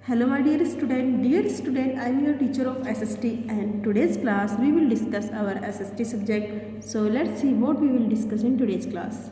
Hello my dear student, I am your teacher of SST and today's class we will discuss our SST subject. So let's see what we will discuss in today's class.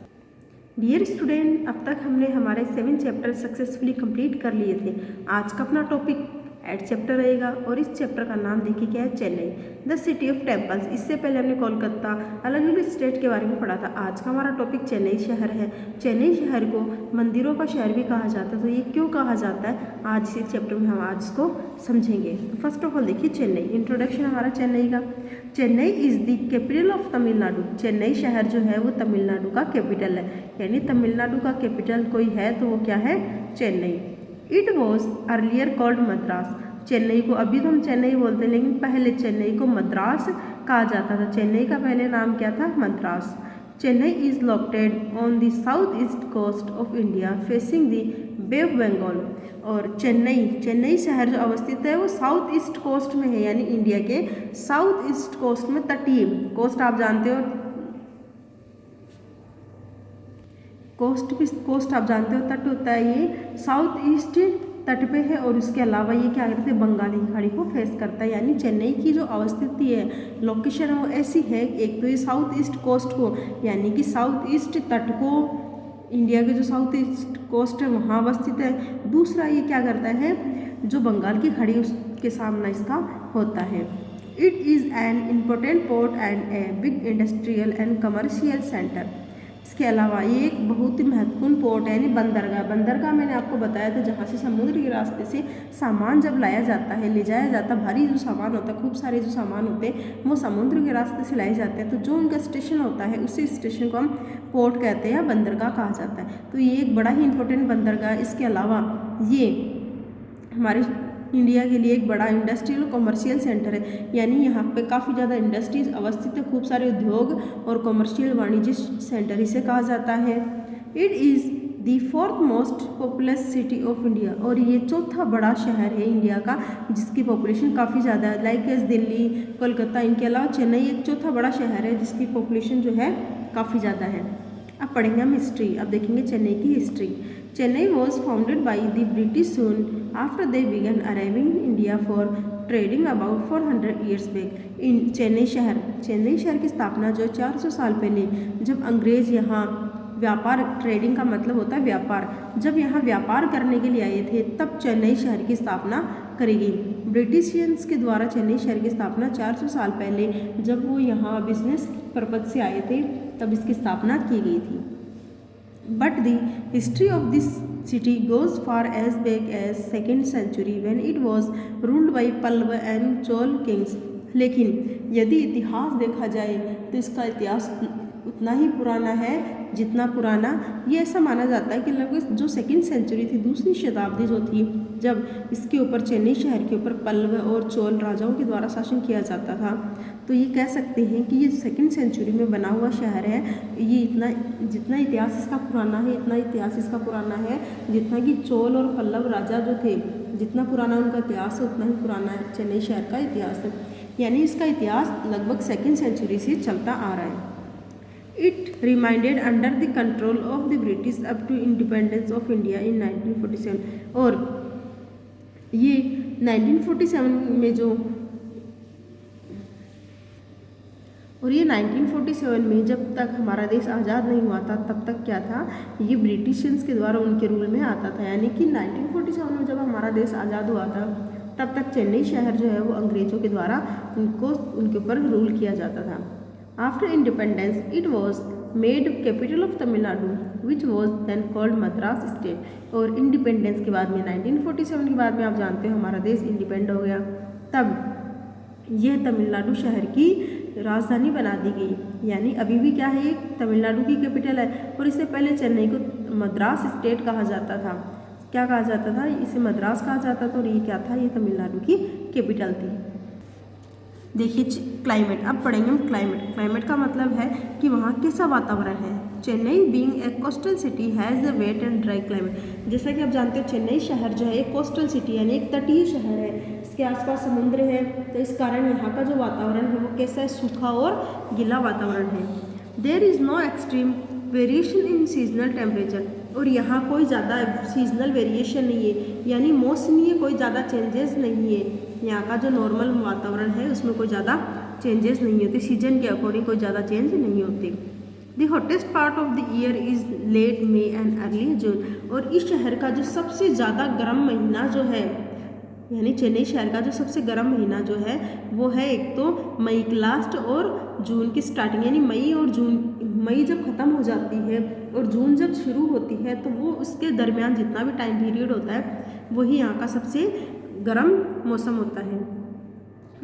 Dear student, अब तक हमने हमारे 7 chapter successfully complete कर लिए थे। आज का अपना टॉपिक 8 चैप्टर रहेगा और इस चैप्टर का नाम देखिए क्या है, Chennai the city of temples. इससे पहले हमने कोलकाता अलग अलग स्टेट के बारे में पढ़ा था। आज का हमारा टॉपिक चेन्नई शहर है। चेन्नई शहर को मंदिरों का शहर भी कहा जाता है। तो ये क्यों कहा जाता है, आज इसी चैप्टर में हम आज इसको समझेंगे। तो फर्स्ट ऑफ ऑल देखिए चेन्नई, इंट्रोडक्शन हमारा चेन्नई का। Chennai is the capital of Tamil Nadu. Chennai शहर जो है वो तमिलनाडु का कैपिटल है, यानी तमिलनाडु का कैपिटल कोई है तो वो क्या है, Chennai. It was earlier called Madras. Chennai को अभी तो हम चेन्नई बोलते हैं, लेकिन पहले चेन्नई को मद्रास कहा जाता था। चेन्नई का पहले नाम क्या था, Madras. Chennai is located on the south east coast of India facing the Bay of Bengal. और चेन्नई शहर जो अवस्थित है वो साउथ ईस्ट कोस्ट में है, यानी इंडिया के साउथ ईस्ट कोस्ट में। तटीय कोस्ट आप जानते हो, कोस्ट आप जानते हो तट होता है, ये साउथ ईस्ट तट पे है। और उसके अलावा ये क्या करते हैं, बंगाली की खाड़ी को फेस करता है। यानी चेन्नई की जो अवस्थिति है, लोकेशन है, वो ऐसी है, एक तो ये साउथ ईस्ट कोस्ट को यानी कि साउथ ईस्ट तट को, इंडिया के जो साउथ ईस्ट कोस्ट है वहाँ अवस्थित है। दूसरा ये क्या करता है, जो बंगाल की खाड़ी उसके सामना इसका होता है। It is an important port and a big industrial and commercial centre. इसके अलावा ये एक बहुत ही महत्वपूर्ण पोर्ट है, यानी बंदरगाह। बंदरगाह मैंने आपको बताया था, जहाँ से समुद्र के रास्ते से सामान जब लाया जाता है, ले जाया जाता, भारी जो सामान होता है, खूब सारे जो सामान होते हैं वो समुद्र के रास्ते से लाए जाते हैं। तो जो उनका स्टेशन होता है उसी स्टेशन को हम पोर्ट कहते हैं या बंदरगाह कहा जाता है। तो ये एक बड़ा ही इंपॉर्टेंट बंदरगाह है। इसके अलावा ये हमारे इंडिया के लिए एक बड़ा इंडस्ट्रियल कॉमर्शियल सेंटर है, यानी यहाँ पे काफ़ी ज़्यादा इंडस्ट्रीज अवस्थित है, खूब सारे उद्योग और कॉमर्शियल वाणिज्य सेंटर इसे कहा जाता है। It is the 4th most populous city of India. और ये चौथा बड़ा शहर है इंडिया का, जिसकी पॉपुलेशन काफ़ी ज़्यादा है, लाइक एस दिल्ली, कोलकाता। इनके अलावा चेन्नई एक चौथा बड़ा शहर है जिसकी पॉपुलेशन जो है काफ़ी ज़्यादा है। अब पढ़ेंगे हम हिस्ट्री। अब देखेंगे चेन्नई की history. Chennai was founded by the British soon after they began arriving in India for trading about 400 years back. in Chennai शहर की स्थापना जो 400 साल पहले, जब अंग्रेज़ यहाँ व्यापार, ट्रेडिंग का मतलब होता है व्यापार, जब यहाँ व्यापार करने के लिए आए थे तब चेन्नई शहर की स्थापना करी गई। ब्रिटिशियंस के द्वारा चेन्नई शहर की स्थापना 400 साल पहले, जब वो यहाँ बिजनेस पर्पज से आए थे तब इसकी स्थापना की गई थी। But the history of this city goes far as back as 2nd century when it was ruled by Pallava and Chol kings. लेकिन यदि इतिहास देखा जाए तो इसका इतिहास उतना ही पुराना है जितना पुराना, ये ऐसा माना जाता है कि लगभग जो 2nd सेंचुरी थी, दूसरी शताब्दी जो थी, जब इसके ऊपर चेन्नई शहर के ऊपर पल्लव और चोल राजाओं के द्वारा शासन किया जाता था, तो ये कह सकते हैं कि ये 2nd सेंचुरी में बना हुआ शहर है। ये इतना, जितना इतिहास इसका पुराना है, इतना इतिहास इसका पुराना है जितना कि चोल और पल्लव राजा जो थे, जितना पुराना उनका इतिहास है उतना ही पुराना है चेन्नई शहर का इतिहास है। यानी इसका इतिहास लगभग 2nd सेंचुरी से चलता आ रहा है। It remained under the control of the British up to independence of India in 1947। और ये 1947 में जो, और ये 1947 में जब तक हमारा देश आज़ाद नहीं हुआ था तब तक क्या था, ये ब्रिटिशियंस के द्वारा उनके रूल में आता था। यानी कि 1947 में जब हमारा देश आज़ाद हुआ था तब तक चेन्नई शहर जो है वो अंग्रेज़ों के द्वारा उनके ऊपर रूल किया जाता था। After independence it was made capital of Tamil Nadu which was then called Madras state. और इंडिपेंडेंस के बाद में 1947 के बाद में आप जानते हो हमारा देश इंडिपेंड हो गया, तब यह तमिलनाडु शहर की राजधानी बना दी गई। यानी अभी भी क्या है, तमिलनाडु की कैपिटल है। और इससे पहले चेन्नई को मद्रास स्टेट कहा जाता था। क्या कहा जाता था, इसे मद्रास कहा जाता था। और ये क्या था, ये तमिलनाडु की कैपिटल थी। देखिए क्लाइमेट, अब पढ़ेंगे हम क्लाइमेट। क्लाइमेट का मतलब है कि वहाँ कैसा वातावरण है। Chennai being a coastal city has the wet and dry climate. जैसा कि आप जानते हो चेन्नई शहर जो है एक कोस्टल सिटी यानी एक तटीय शहर है, इसके आसपास समुद्र है, तो इस कारण यहाँ का जो वातावरण है वो कैसा है, सूखा और गीला वातावरण है। There is no extreme variation in seasonal temperature. और यहाँ कोई ज़्यादा सीजनल वेरिएशन नहीं है, यानी मौसमी है कोई ज़्यादा चेंजेस नहीं है। यहाँ का जो नॉर्मल वातावरण है उसमें कोई ज़्यादा चेंजेस नहीं होते, सीजन के अकॉर्डिंग कोई ज़्यादा चेंज नहीं होते। The hottest part of the year is late May and early June. और इस शहर का जो सबसे ज़्यादा गर्म महीना जो है, यानी चेन्नई शहर का जो सबसे गर्म महीना जो है वो है एक तो मई के लास्ट और जून की स्टार्टिंग, यानी मई और जून, मई जब ख़त्म हो जाती है और जून जब शुरू होती है तो वो उसके दरमियान जितना भी टाइम पीरियड होता है वही यहाँ का सबसे गर्म मौसम होता है।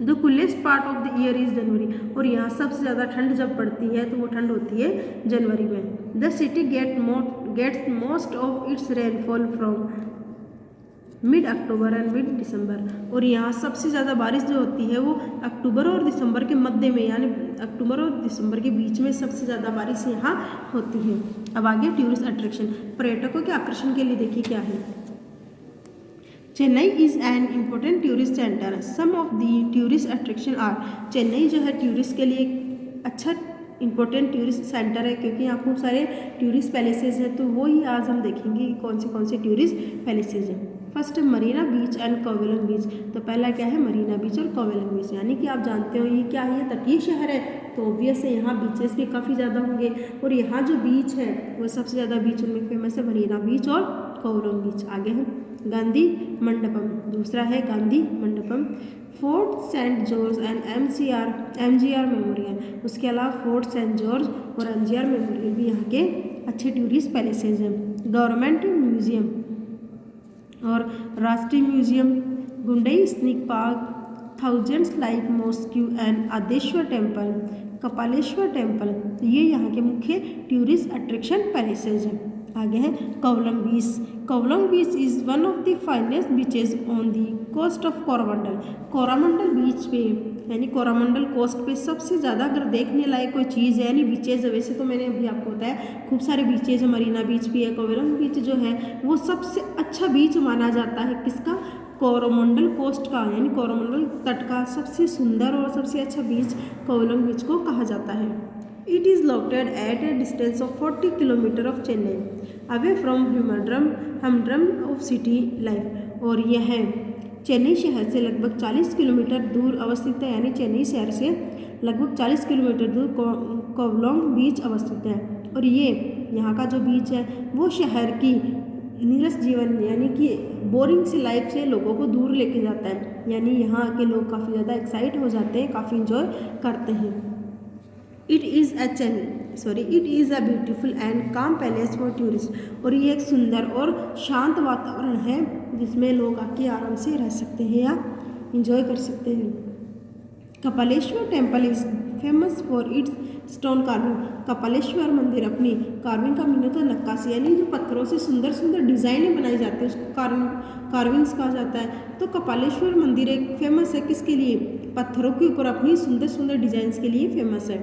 The coolest part of the year is जनवरी। और यहाँ सबसे ज़्यादा ठंड जब पड़ती है तो वो ठंड होती है जनवरी में। The city gets most of its rainfall from mid October and mid December. और यहाँ सबसे ज़्यादा बारिश जो होती है वो अक्टूबर और दिसंबर के मध्य में, यानी अक्टूबर और दिसंबर के बीच में सबसे ज़्यादा बारिश यहाँ होती है। अब आगे टूरिस्ट अट्रैक्शन, पर्यटकों के आकर्षण के लिए देखिए क्या है। Chennai is an important tourist centre. Some of the tourist attraction are. Chennai जो है टूरिस्ट के लिए एक अच्छा इम्पोर्टेंट टूरिस्ट सेंटर है, क्योंकि यहाँ खूब सारे टूरिस्ट पैलेसेस हैं, तो वो ही आज हम देखेंगे कि कौन से टूरिस्ट पैलेसेस हैं। First Marina beach and Kovalam beach. तो पहला क्या है, मरीना बीच और कोवलम बीच, यानी कि आप जानते हो ये क्या है, ये तटीय शहर है, तो ऑब्वियस है यहाँ बीचेस भी काफ़ी ज़्यादा होंगे। और यहाँ जो बीच है वो सबसे ज़्यादा बीच उनमें फेमस है, मरीना बीच और कोवलम बीच। आगे है गांधी मंडपम, दूसरा है Gandhi Mandapam. Fort saint George and MGR memorial. उसके अलावा फोर्ट सेंट जॉर्ज और एमजीआर मेमोरियल भी यहाँ के अच्छे टूरिस्ट पैलेसेज हैं। गवर्नमेंट म्यूजियम और राष्ट्रीय museum, Guindy snake park, thousands light mosque and Adeshwar temple, Kapaleeshwar temple, ये यहाँ के मुख्य टूरिस्ट अट्रैक्शन पैलेसेज हैं। आगे है Kovalam beach. Kovalam beach is one of the finest beaches on the coast of Coromandel. Coromandel beach पे, यानी कोरामंडल कोस्ट पे सबसे ज़्यादा अगर देखने लायक कोई चीज़ है, यानी बीचेज है, वैसे तो मैंने अभी आपको बताया खूब सारे बीचेज है, मरीना बीच भी है, कोवलम बीच जो है वो सबसे अच्छा बीच माना जाता है। किसका, कोरोमंडल कोस्ट का, यानी कोरोमंडल तट का सबसे सुंदर और सबसे अच्छा बीच कोवलम बीच को कहा जाता है। It is located at a distance of 40 kilometre of Chennai, away from humdrum of city life। और यह चेन्नई शहर से लगभग 40 किलोमीटर दूर अवस्थित है, यानी चेन्नई शहर से लगभग 40 किलोमीटर दूर कोवलम बीच अवस्थित है। और ये यहाँ का जो बीच है वो शहर की नीरस जीवन, यानी कि बोरिंग सी लाइफ से लोगों को दूर लेके जाता है, यानी यहाँ के लोग काफ़ी ज़्यादा एक्साइट हो जाते हैं, काफ़ी इंजॉय करते हैं। It is a beautiful and काम पैलेस फॉर टूरिस्ट। और ये एक सुंदर और शांत वातावरण है जिसमें लोग आके आराम से रह सकते हैं या इंजॉय कर सकते हैं। Kapaleshwar temple is famous for it's stone carving. Kapaleshwar मंदिर अपनी कार्विंग का मीन तो नक्काशी, यानी जो पत्थरों से सुंदर सुंदर डिज़ाइनें बनाई जाती है उसको कार्विंग्स कहा जाता है। तो कपालेश्वर मंदिर एक फेमस है किसके लिए, पत्थरों के ऊपर अपनी सुंदर सुंदर डिज़ाइंस के लिए फेमस है।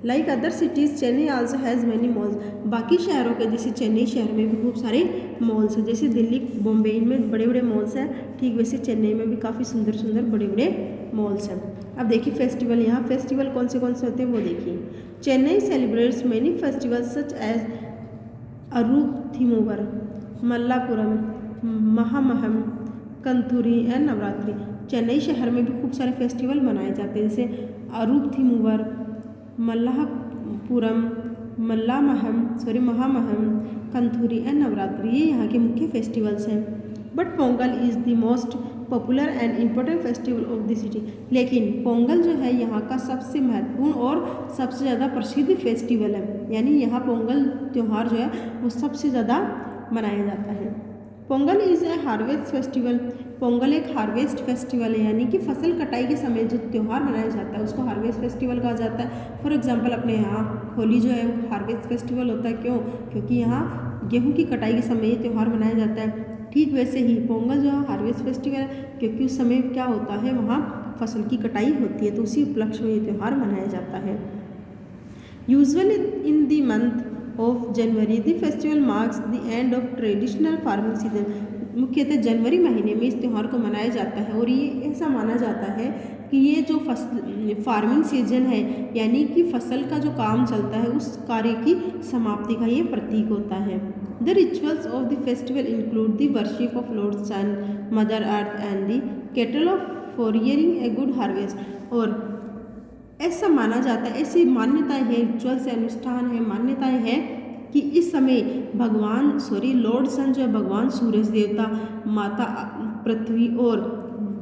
Like other cities Chennai also has many malls. बाकी शहरों के जैसे चेन्नई शहर में भी खूब सारे मॉल्स हैं, जैसे दिल्ली बॉम्बे इनमें बड़े बड़े मॉल्स हैं, ठीक वैसे चेन्नई में भी काफ़ी सुंदर सुंदर बड़े बड़े मॉल्स हैं। अब देखिए फेस्टिवल, यहाँ फेस्टिवल कौन से होते हैं वो देखिए। Chennai celebrates many festivals such as Aruthimuvar, Mallapuram, Mahamaham, Kanthuri and Navratri. Chennai शहर में भी खूब सारे फेस्टिवल मनाए जाते हैं, जैसे अरूथिमुवर, मल्लापुरम, महामहम, कंथुरी एंड नवरात्रि, ये यहाँ के मुख्य फेस्टिवल्स हैं। But Pongal is the most popular and important festival of the city. लेकिन पोंगल जो है यहाँ का सबसे महत्वपूर्ण और सबसे ज़्यादा प्रसिद्ध फेस्टिवल है, यानी यहाँ पोंगल त्यौहार जो है वो सबसे ज़्यादा मनाया जाता है। Pongal is a harvest festival. Pongal एक हार्वेस्ट फेस्टिवल है, यानी कि फसल कटाई के समय जो त्यौहार मनाया जाता है उसको हार्वेस्ट फेस्टिवल कहा जाता है। फॉर एग्जांपल अपने यहाँ होली जो है वो हार्वेस्ट फेस्टिवल होता है, क्यों, क्योंकि यहाँ गेहूं की कटाई के समय ये त्यौहार मनाया जाता है। ठीक वैसे ही पोंगल जो है हार्वेस्ट फेस्टिवल है, क्योंकि उस समय क्या होता है वहाँ फसल की कटाई होती है, तो उसी उपलक्ष्य में ये त्यौहार मनाया जाता है। Usually in the month of January the festival marks the end of traditional farming season. मुख्यतः जनवरी महीने में इस त्यौहार को मनाया जाता है, और ये ऐसा माना जाता है कि ये जो फार्मिंग सीजन है, यानी कि फसल का जो काम चलता है उस कार्य की समाप्ति का ये प्रतीक होता है। The rituals of the festival include the worship of Lord Sun, Mother Earth and the cattle of foraging a good harvest. और ऐसा माना जाता है, ऐसी मान्यताएं है, रिचुअल्स अनुष्ठान है, मान्यताएं है कि इस समय लॉर्ड सन जो है भगवान सूरज देवता, माता पृथ्वी और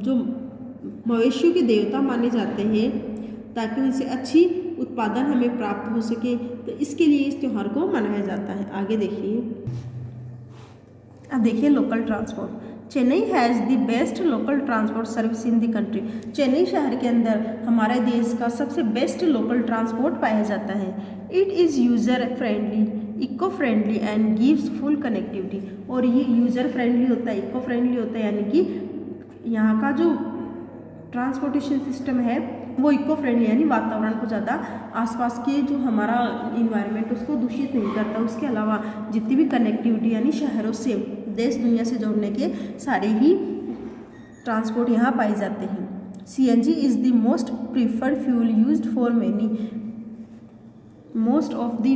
जो मवेशियों के देवता माने जाते हैं ताकि उनसे अच्छी उत्पादन हमें प्राप्त हो सके, तो इसके लिए इस त्यौहार को मनाया जाता है। आगे देखिए, अब देखिए local transport. Chennai has the best local transport service in the country. Chennai शहर के अंदर हमारे देश का सबसे बेस्ट लोकल ट्रांसपोर्ट पाया जाता है। It is user friendly, eco friendly and gives full connectivity. और ये यूज़र फ्रेंडली होता है, इको फ्रेंडली होता है, यानी कि यहाँ का जो ट्रांसपोर्टेशन सिस्टम है वो इको फ्रेंडली, यानी वातावरण को ज़्यादा आसपास के जो हमारा इन्वायरमेंट उसको दूषित नहीं करता। उसके अलावा जितनी भी कनेक्टिविटी यानी शहरों से देश दुनिया से जोड़ने के सारे ही ट्रांसपोर्ट यहाँ पाए जाते हैं। CNG is the most preferred fuel used for most of the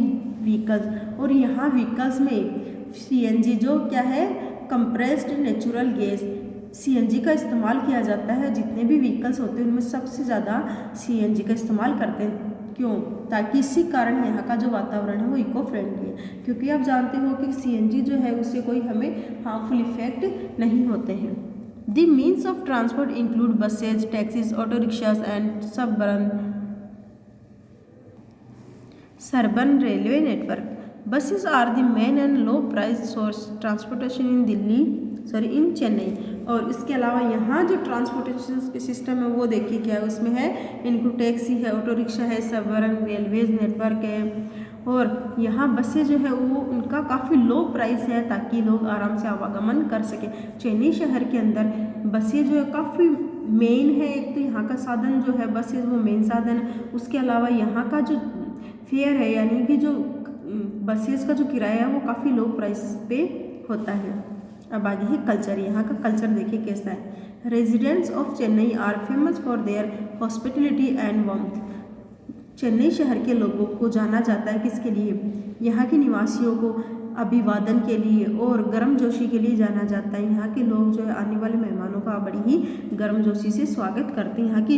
vehicles. और यहाँ व्हीकल्स में CNG जो क्या है, कंप्रेस्ड नेचुरल गैस CNG का इस्तेमाल किया जाता है। जितने भी व्हीकल्स होते हैं उनमें सबसे ज़्यादा CNG का इस्तेमाल करते हैं। क्यों? ताकि इसी कारण यहाँ का जो वातावरण है वो इको फ्रेंडली है, क्योंकि आप जानते हो कि CNG जो है उससे कोई हमें हार्मफुल इफेक्ट नहीं होते हैं। The means of transport include buses, taxis, auto rickshaws and suburban railway network. Buses are the main and low price source transportation in Chennai. और इसके अलावा यहाँ जो ट्रांसपोर्टेशन सिस्टम है वो देखिए क्या है, उसमें है इनको टैक्सी है, ऑटो रिक्शा है, सबर्बन रेलवेज नेटवर्क है। और यहाँ बसें जो है वो उनका काफ़ी लो प्राइस है ताकि लोग आराम से आवागमन कर सकें। चेन्नई शहर के अंदर बसें जो है काफ़ी मेन है, एक तो यहाँ का साधन जो है बसें वो मेन साधन है। उसके अलावा यहाँ का जो फेयर है यानी कि जो बसेस का जो किराया है वो काफ़ी लो प्राइस पे होता है। अब आगे है कल्चर। यहाँ का कल्चर देखिए कैसा है। Residents of Chennai are famous for their hospitality and warmth. Chennai शहर के लोगों को जाना जाता है किसके लिए? यहाँ के निवासियों को अभिवादन के लिए और गर्मजोशी के लिए जाना जाता है। यहाँ के लोग जो है आने वाले मेहमानों का बड़ी ही गर्मजोशी से स्वागत करते हैं। यहाँ की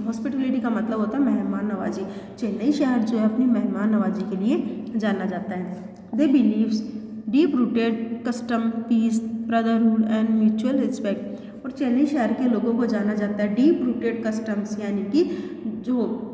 हॉस्पिटलिटी का मतलब होता है मेहमान नवाजी। चेन्नई शहर जो है अपनी मेहमान नवाजी के लिए जाना जाता है। They believes deep rooted custom, peace, brotherhood and mutual respect. और चेन्नई शहर के लोगों को जाना जाता है डीप रूटेड कस्टम्स, यानी कि जो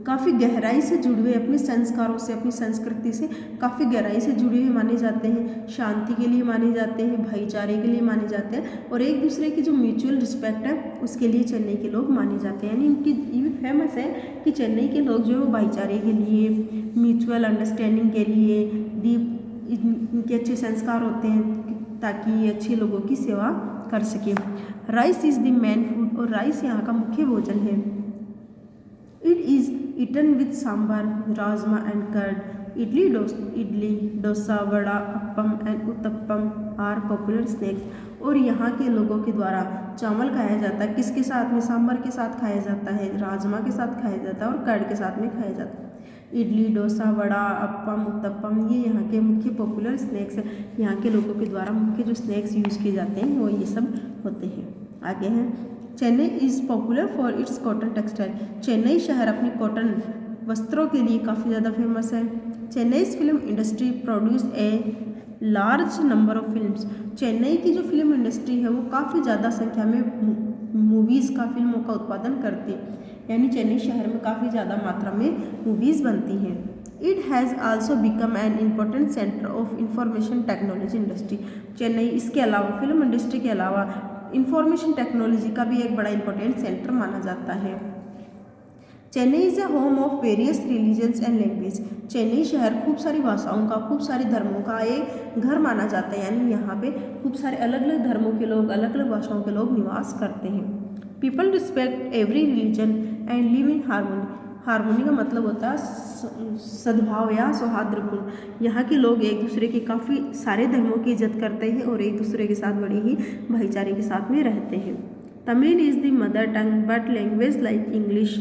काफ़ी गहराई से जुड़े हुए अपने संस्कारों से, अपनी संस्कृति से काफ़ी गहराई से जुड़े हुए माने जाते हैं। शांति के लिए माने जाते हैं, भाईचारे के लिए माने जाते हैं और एक दूसरे की जो म्यूचुअल रिस्पेक्ट है उसके लिए चेन्नई के लोग माने जाते हैं। यानी इनकी ये भी फेमस है कि चेन्नई के लोग जो है वो भाईचारे के लिए, म्यूचुअल अंडरस्टैंडिंग के लिए, डीप इनके अच्छे संस्कार होते हैं ताकि ये अच्छे लोगों की सेवा कर सके। Rice is the main food. और राइस यहाँ का मुख्य भोजन है। It is eaten with sambar, rajma and curd. Idli, dosa, vada, appam and uttapam are popular snacks. और यहाँ के लोगों के द्वारा चावल खाया जाता है। किसके साथ में? सांभर के साथ खाया जाता है, राजमा के साथ खाया जाता है और कर्ड के साथ में खाया जाता है। इडली, डोसा, वड़ा, अप्पम, उत्तप्पम ये यहाँ के मुख्य पॉपुलर स्नैक्स हैं। यहाँ के लोगों के द्वारा मुख्य जो स्नैक्स यूज़ किए जाते हैं वो ये सब होते हैं। आगे हैं Chennai is popular for its cotton textile. Chennai शहर अपनी कॉटन वस्त्रों के लिए काफ़ी ज़्यादा फेमस है। Chennai film industry produce a large number of films. Chennai की जो फिल्म इंडस्ट्री है वो काफ़ी ज़्यादा संख्या में मूवीज़ का, फिल्मों का उत्पादन करती है। यानी चेन्नई शहर में काफ़ी ज़्यादा मात्रा में मूवीज़ बनती हैं। It has also become an important centre of information technology industry. Chennai इसके अलावा फिल्म इंडस्ट्री के अलावा इंफॉर्मेशन टेक्नोलॉजी का भी एक बड़ा इंपॉर्टेंट सेंटर माना जाता है। Chennai is a home of various religions and language. Chennai शहर खूब सारी भाषाओं का, खूब सारे धर्मों का एक घर माना जाता है। यानी यहाँ पे खूब सारे अलग अलग धर्मों के लोग, अलग अलग भाषाओं के लोग निवास करते हैं। People respect every religion and live in harmony. Harmony का मतलब होता है सद्भाव या सौहार्दपूर्ण। यहाँ के लोग एक दूसरे के काफ़ी सारे धर्मों की इज्जत करते हैं और एक दूसरे के साथ बड़े ही भाईचारे के साथ में रहते हैं। Tamil is the mother tongue but language like English,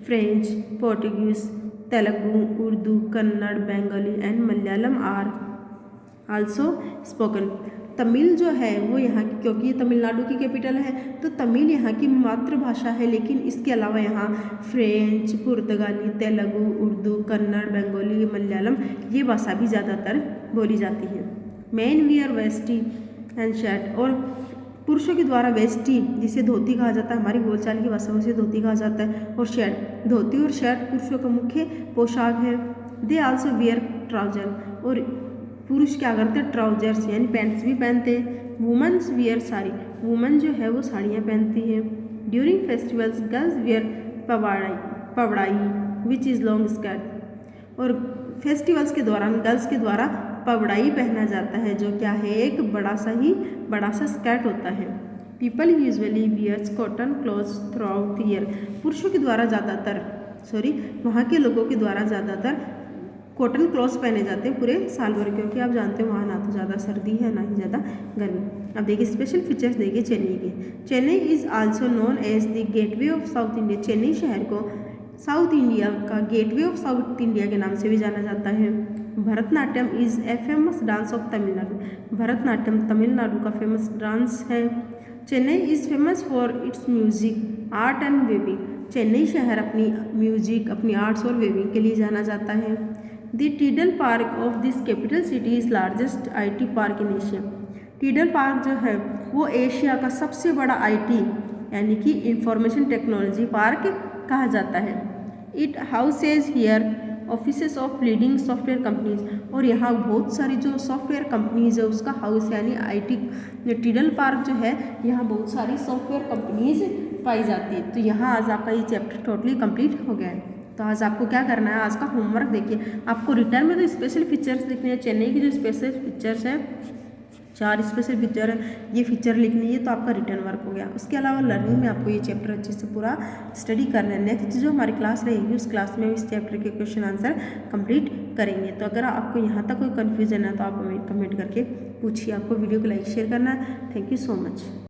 French, Portuguese, Telugu, Urdu, Kannada, Bengali and Malayalam also spoken. Tamil जो है वो यहाँ की, क्योंकि ये तमिलनाडु की कैपिटल है तो तमिल यहाँ की मातृभाषा है, लेकिन इसके अलावा यहाँ फ्रेंच, पुर्तगाली, तेलुगु, उर्दू, कन्नड़, बंगाली, मलयालम ये भाषा भी ज़्यादातर बोली जाती है। Main wear veshti and shirt, और पुरुषों के द्वारा वेस्टी जिसे धोती कहा जाता है, हमारी बोलचाल की भाषा में उसे धोती कहा जाता है, और शर्ट, धोती और शर्ट पुरुषों का मुख्य पोशाक है। दे आल्सो वियर ट्राउजर, और पुरुष क्या करते हैं ट्राउजर्स यानी पैंट्स भी पहनते हैं। वुमेन्स वियर साड़ी, वुमेन जो है वो साड़ियाँ पहनती है। During festivals girls wear pavadai which is long skirt, और फेस्टिवल्स के दौरान गर्ल्स के द्वारा पवड़ाई पहना जाता है जो क्या है एक बड़ा सा स्कर्ट होता है। People usually wears cotton clothes throughout the year, पुरुषों के द्वारा वहाँ के लोगों के द्वारा ज़्यादातर कॉटन क्लॉथ्स पहने जाते हैं पूरे साल भर, क्योंकि आप जानते हैं वहाँ ना तो ज़्यादा सर्दी है ना ही ज़्यादा गर्मी। अब देखिए स्पेशल फीचर्स देखिए चेन्नई के। Chennai is also known as the gateway of South India, Chennai शहर को साउथ इंडिया का गेटवे ऑफ साउथ इंडिया के नाम से भी जाना जाता है। Bharatanatyam is a famous dance of Tamil Nadu, Bharatanatyam Tamil Nadu का फेमस डांस है। Chennai is famous for its music art and weaving, Chennai शहर अपनी म्यूजिक, अपनी आर्ट्स और वेविंग के लिए जाना जाता है। The Tidel park of this capital city is largest IT park in Asia, Tidel park जो है वो एशिया का सबसे बड़ा IT यानी कि इंफॉर्मेशन टेक्नोलॉजी पार्क कहा जाता है। It houses here offices of leading software companies, और यहाँ बहुत सारी जो सॉफ्टवेयर कंपनीज है उसका हाउस यानी IT टीडल पार्क जो है यहाँ बहुत सारी सॉफ्टवेयर कंपनीज पाई जाती है। तो यहाँ आज आपका ये चैप्टर टोटली कंप्लीट हो गया है। तो आज आपको क्या करना है, आज का होमवर्क देखिए, आपको रिटर्न में तो स्पेशल फीचर्स लिखने हैं, चेन्नई की जो स्पेशल फीचर्स है 4 स्पेशल फीचर है, ये फीचर लिखनी है तो आपका रिटर्न वर्क हो गया। उसके अलावा लर्निंग में आपको ये चैप्टर अच्छे से पूरा स्टडी करना है। नेक्स्ट जो हमारी क्लास रहेगी उस क्लास में इस चैप्टर के क्वेश्चन आंसर कंप्लीट करेंगे। तो अगर आपको यहाँ तक कोई कन्फ्यूजन है तो आप हमें कमेंट करके पूछिए। आपको वीडियो को लाइक शेयर करना है। Thank you so much.